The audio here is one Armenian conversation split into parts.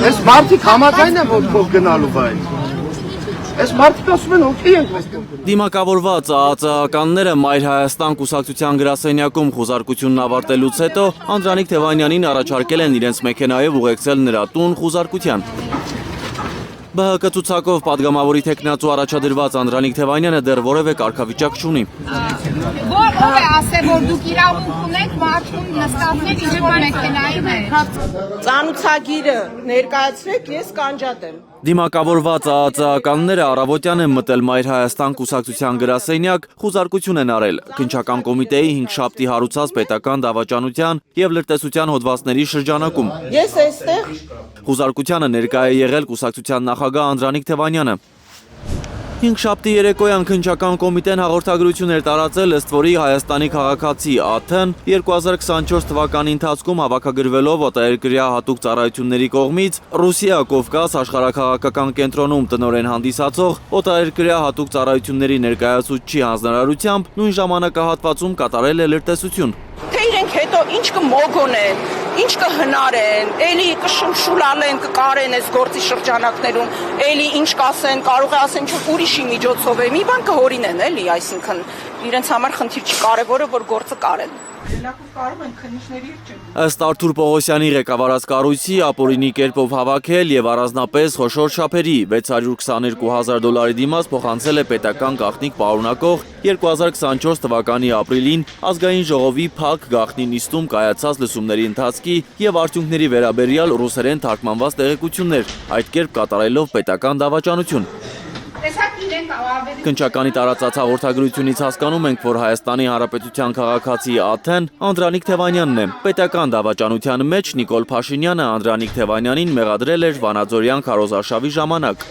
Ես մարդիկ համաձայն են որ փող գնալու բայց Այս մարդիկ ասում են օքեյ ենք մեզ։ Դիմակավորված ԱԱԾ-ականները Մայր Հայաստան կուսակցության գրասենյակում խուզարկությունն ավարտելուց հետո Անդրանիկ Թևանյանին առաջարկել են իրենց մեքենայով ուղեկցել նրա տուն խուզարկության։ ԲՀԿ ցուցակով падգամավորի թեկնածու առաջադրված Անդրանիկ Թևանյանը դեռ որևէ կարգավիճակ չունի։ Ով է ասել, որ դուք իրավունք ունեք մարդուն նստածնել ինչ-որ մեքենայում է։ Ծանուցագիրը ներկայացրեք, ես կանջատեմ։ Դիմակավորված ԱԱԾ-ականները առավոտյան են մտել Մայր Հայաստան կուսակցության գրասենյակ, խուզարկություն են արել քննչական կոմիտեի 5 շաբթի հարուցած պետական դավաճանության եւ լրտեսության հոդվածների շրջանակում։ Ես այստեղ Խուզարկությանը ներկայ է եղել կուսակցության նախագահ Անդրանիկ Թևանյանը։ 5 շաբթի երեկոյան քննչական կոմիտեն հաղորդագրություն էր տարածել, ըստ որի Հայաստանի քաղաքացի ԱԹ-ն 2024 թվականի ընթացքում հավաքագրվելով օտարերկրյա հատուկ ծառայությունների կողմից Ռուսիա Կովկաս աշխարհաքաղաքական կենտրոնում տնօրեն հանդիսացող օտարերկրյա հատուկ ծառայությունների ներկայացուցչի հանձնարարությամբ նույն ժամանակահատվածում կատարել է լրտեսություն։ թե իրենք հետո ինչ կմոգոնեն, ինչ կհնարեն, էլի կշմշուլալեն, կկարեն այս գործի շրջանակներում, էլի ինչ կասեն, կարող է ասեն ինչ ուրիշի միջոցով է, մի բան կհորինեն էլի, այսինքն իրենց համար խնդիր չի, կարևորը որ գործը կարեն։ Ըստ Արթուր Պողոսյանի ղեկավարած կառույցի ապօրինի կերպով հավաքել եւ առանձնապես խոշոր չափերի $622,000 դիմաց փոխանցել է պետական գաղտնիք պարունակող 2024 թվականի ապրիլին ազգային ժողովի փակ գաղտնի նիստում կայացած լսումների ընթացքի եւ արդյունքների վերաբերյալ ռուսերեն թարգմանված տեղեկություններ, այդ կերպ կատարելով պետական դավաճանություն։ Քննչականի տարածած հաղորդագրությունից հասկանում ենք, որ Հայաստանի Հանրապետության քաղաքացի ԱԹ-ն Անդրանիկ Թևանյանն է։ Պետական դավաճանության մեջ Նիկոլ Փաշինյանը Անդրանիկ Թևանյանին մեղադրել էր վանաձորյան քարոզարշավի ժամանակ։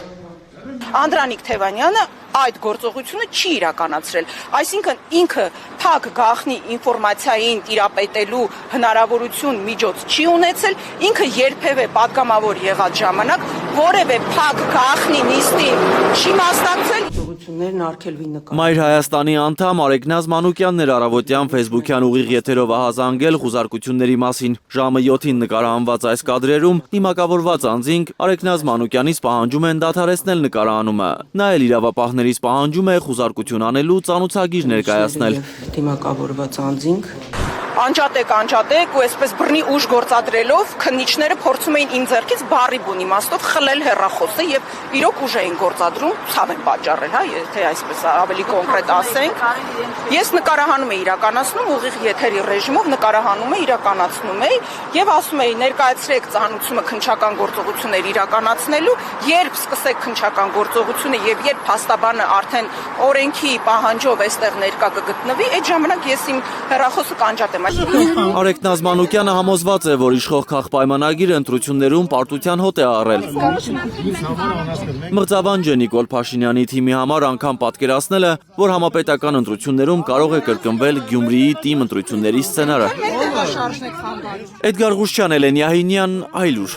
Անդրանիկ Թևանյանը այդ գործողությունը չի իրականացրել, այսինքն ինքը փակ գաղտնի ինֆորմացիային տիրապետելու հնարավորություն միջոց չի ունեցել, ինքը երբևէ падգամավոր եղած ժամանակ որևէ փակ գաղտնի նիստին չի մասնակցել։ Մայր Հայաստանի անդամ Արեգնազ Մանուկյանն էր առավոտյան Facebook-յան ուղիղ եթերով ահազանգել խուզարկությունների մասին։ Ժամը 7-ին նկարահանված այս կադրերում դիմակավորված անձինք Արեգնազ Մանուկյանից պահանջում են դադարեցնել նկարահանումը։ Նա էլ իրավապահներից պահանջում է խուզարկություն անելու ծանուցագիր ներկայացնել։ Դիմակավորված անձինք անջատեք ու այսպես բռնի ուժ գործադրելով քննիչները փորձում էին իմ ձեռքից բառի բուն իմաստով խլել հեռախոսը եւ իրոք ուժ էին գործադրում, ցավ են պատճառել, հա, եթե այսպես ավելի կոնկրետ ասենք։ Ես նկարահանում էի իրականացնում ուղիղ եթերի ռեժիմով նկարահանում էի իրականացնում էի եւ ասում էի ներկայացրեք ծանուցումը քննչական գործողություններ իրականացնելու, երբ սկսեք քննչական գործողությունը եւ երբ փաստաբանը արդեն օրենքի պահանջով այստեղ ներկա կգտնվի, այդ ժամանակ ես իմ հեռախոսը կանջատեմ։ Արեգնազ Մանուկյանը համոզված է, որ իշխող քաղաքապայմանագիրը ընտրություններում պարտության հոտ է առել։ Մղձավանջը Նիկոլ Փաշինյանի թիմի համար անգամ պատկերացնել է, որ համապետական ընտրություններում կարող է կրկնվել Գյումրիի թիմ ընտրությունների սցենարը։ Էդգար Ղուշչյան, Էլեն Յահինյան, Այլուր։